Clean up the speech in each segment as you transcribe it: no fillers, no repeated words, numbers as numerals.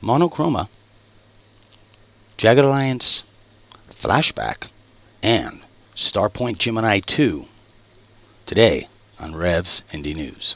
Monochroma, Jagged Alliance, Flashback, and Starpoint Gemini 2 today on Rev's Indie News.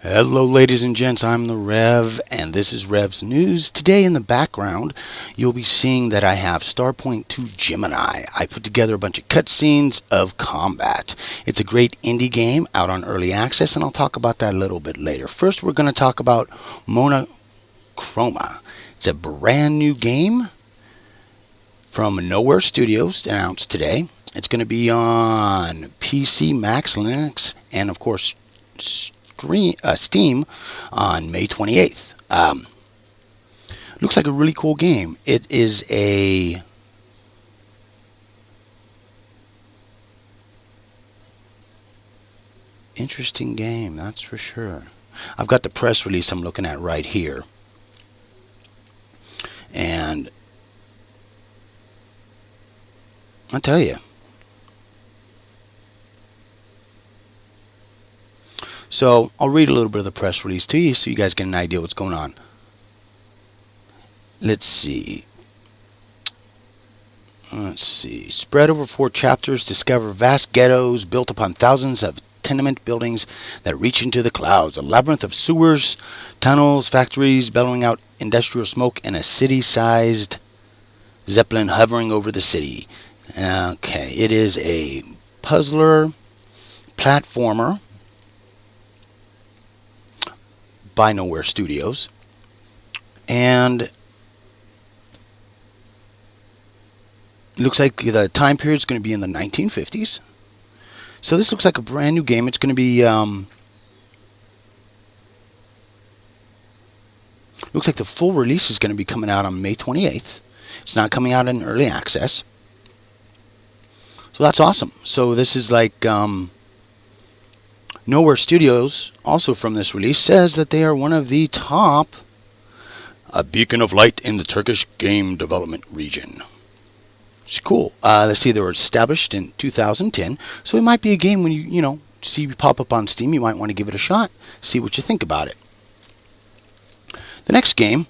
Hello ladies and gents, I'm the Rev and this is Rev's News. Today in the background you'll be seeing that I have Starpoint 2 Gemini. I put together a bunch of cutscenes of combat. It's a great indie game out on early access and I'll talk about that a little bit later. First we're going to talk about Monochroma. It's a brand new game from Nowhere Studios announced today. It's going to be on PC, Mac, Linux, and of course Steam on May 28th. Looks like a really cool game. It is a interesting game, that's for sure. I've got the press release I'm looking at right here. And I'll tell you. So I'll read a little bit of the press release to you so you guys get an idea what's going on. Let's see. Spread over 4 chapters, discover vast ghettos built upon thousands of tenement buildings that reach into the clouds. A labyrinth of sewers, tunnels, factories, bellowing out industrial smoke, and a city-sized zeppelin hovering over the city. Okay, it is a puzzler platformer by Nowhere Studios, and it looks like the time period is going to be in the 1950s. So this looks like a brand new game. It's going to be looks like the full release is going to be coming out on May 28th. It's not coming out in early access, so that's awesome. So this is like Nowhere Studios, also from this release, says that they are one of the top, a beacon of light in the Turkish game development region. It's cool. Let's see, they were established in 2010, so it might be a game when you see you pop up on Steam, you might want to give it a shot, see what you think about it. The next game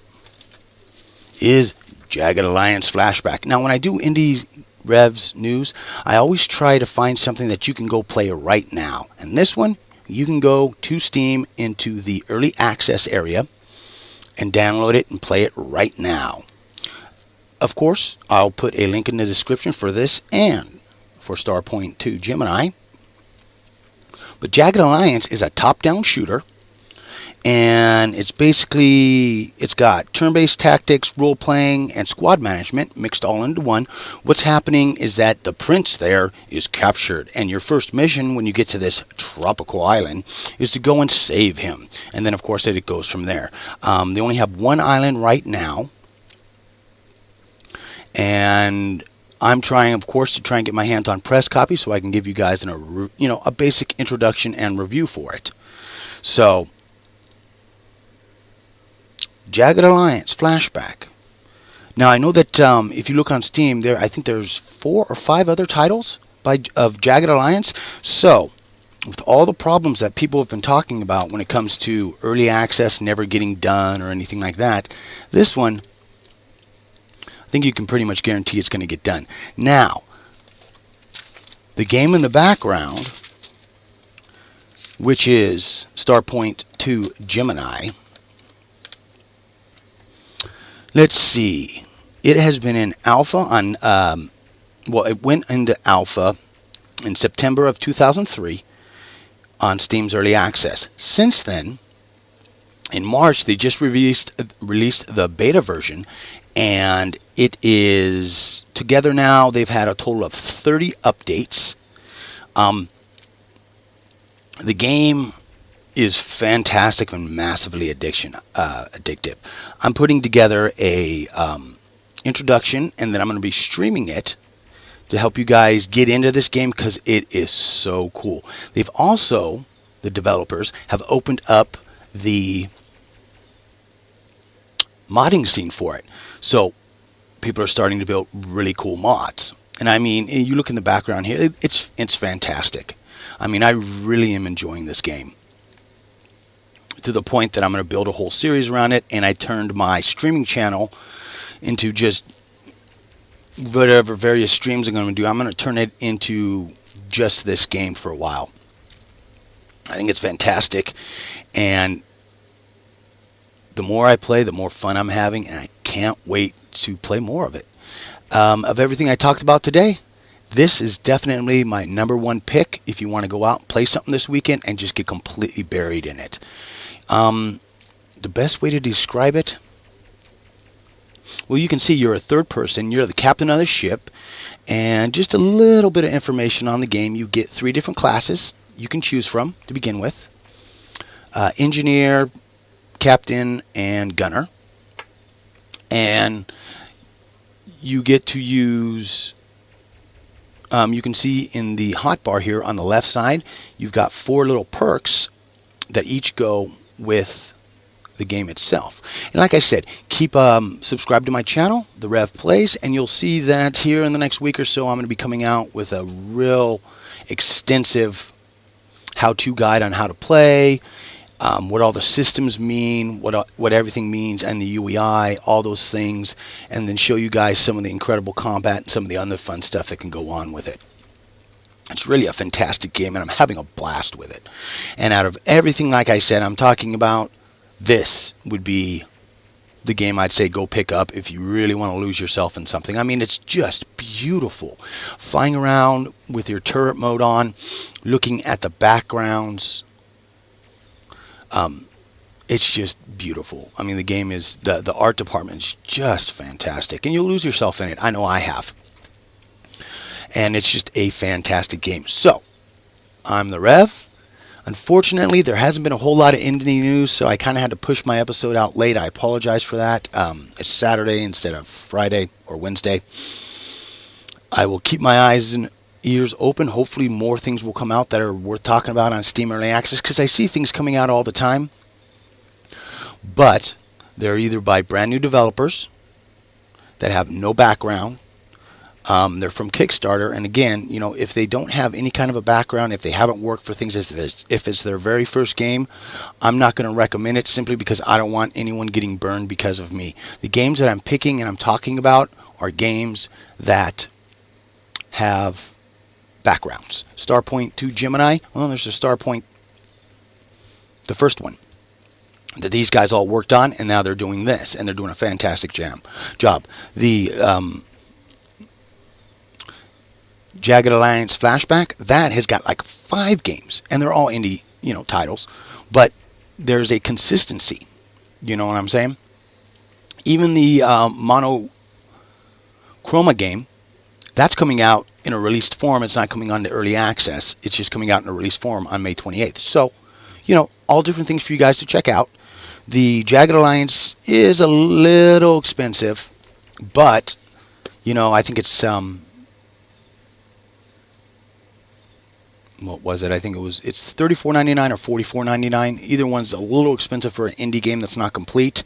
is Jagged Alliance Flashback. Now, when I do Indie Rev's News, I always try to find something that you can go play right now. And this one, you can go to Steam into the early access area and download it and play it right now. Of course, I'll put a link in the description for this and for Starpoint 2 Gemini. But Jagged Alliance is a top-down shooter. And it's got turn-based tactics, role-playing, and squad management mixed all into one. What's happening is that the prince there is captured, and your first mission when you get to this tropical island is to go and save him. And then, of course, it goes from there. They only have one island right now, and I'm trying, of course, to try and get my hands on press copy so I can give you guys a basic introduction and review for it. So, Jagged Alliance Flashback. Now I know that if you look on Steam, I think there's 4 or 5 other titles of Jagged Alliance. So with all the problems that people have been talking about when it comes to early access never getting done or anything like that, this one, I think you can pretty much guarantee it's going to get done. Now, the game in the background, which is Starpoint 2 Gemini. Let's see. It has been in alpha on, it went into alpha in September of 2003 on Steam's early access. Since then, in March, they just released the beta version, and it is together now. They've had a total of 30 updates. The game is fantastic and massively addictive. I'm putting together a introduction, and then I'm going to be streaming it to help you guys get into this game because it is so cool. They've also, the developers, have opened up the modding scene for it. So people are starting to build really cool mods. And I mean, you look in the background here, it's fantastic. I mean, I really am enjoying this game. to the point that I'm going to build a whole series around it, and I turned my streaming channel into just whatever various streams I'm going to do. I'm going to turn it into just this game for a while. I think it's fantastic, and the more I play, the more fun I'm having, and I can't wait to play more of it. Of everything I talked about today, this is definitely my #1 pick if you want to go out and play something this weekend and just get completely buried in it. The best way to describe it, well, you can see you're a third person, you're the captain of the ship, and just a little bit of information on the game. You get 3 different classes you can choose from to begin with. Engineer, captain, and gunner. And you get to use, you can see in the hotbar here on the left side, you've got 4 little perks that each go with the game itself. And like I said, keep subscribe to my channel, TheRevPlays, and you'll see that here in the next week or so I'm going to be coming out with a real extensive how-to guide on how to play, what all the systems mean, what everything means, and the UEI, all those things, and then show you guys some of the incredible combat and some of the other fun stuff that can go on with it. It's really a fantastic game, and I'm having a blast with it. And out of everything, like I said, I'm talking about, this would be the game I'd say go pick up if you really want to lose yourself in something. I mean, it's just beautiful. Flying around with your turret mode on, looking at the backgrounds. It's just beautiful. I mean, the game is, the art department is just fantastic, and you'll lose yourself in it. I know I have. And it's just a fantastic game. So, I'm the Rev. Unfortunately, there hasn't been a whole lot of indie news, so I kind of had to push my episode out late. I apologize for that. It's Saturday instead of Friday or Wednesday. I will keep my eyes and ears open. Hopefully more things will come out that are worth talking about on Steam Early Access, because I see things coming out all the time. But they're either by brand new developers that have no background. They're from Kickstarter, and again, you know, if they don't have any kind of a background, if they haven't worked for things, if it's their very first game, I'm not going to recommend it, simply because I don't want anyone getting burned because of me. The games that I'm picking and I'm talking about are games that have backgrounds. Starpoint Gemini, well, there's a Starpoint, the first one, that these guys all worked on, and now they're doing this, and they're doing a fantastic job. The Jagged Alliance Flashback, that has got like 5 games, and they're all indie, you know, titles, but there's a consistency, you know what I'm saying? Even the Monochroma game, that's coming out in a released form. It's not coming on to early access. It's just coming out in a released form on May 28th. So, you know, all different things for you guys to check out. The Jagged Alliance is a little expensive, but, you know, I think it's what was it? I think it's $34.99 or $44.99. Either one's a little expensive for an indie game that's not complete.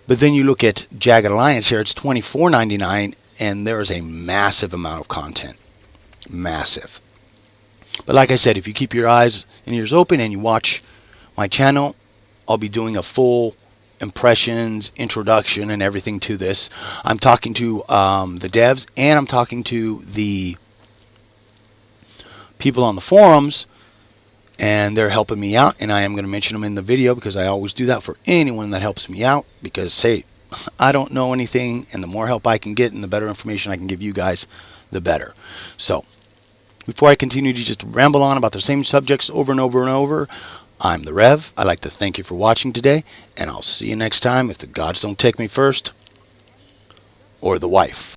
But then you look at Jagged Alliance here, it's $24.99, and there is a massive amount of content. Massive. But like I said, if you keep your eyes and ears open and you watch my channel, I'll be doing a full impressions, introduction, and everything to this. I'm talking to the devs, and I'm talking to the people on the forums, and they're helping me out, and I am going to mention them in the video, because I always do that for anyone that helps me out, because hey, I don't know anything, and the more help I can get and the better information I can give you guys, the better. So before I continue to just ramble on about the same subjects over and over and over, I'm the Rev. I'd like to thank you for watching today, and I'll see you next time if the gods don't take me first, or the wife.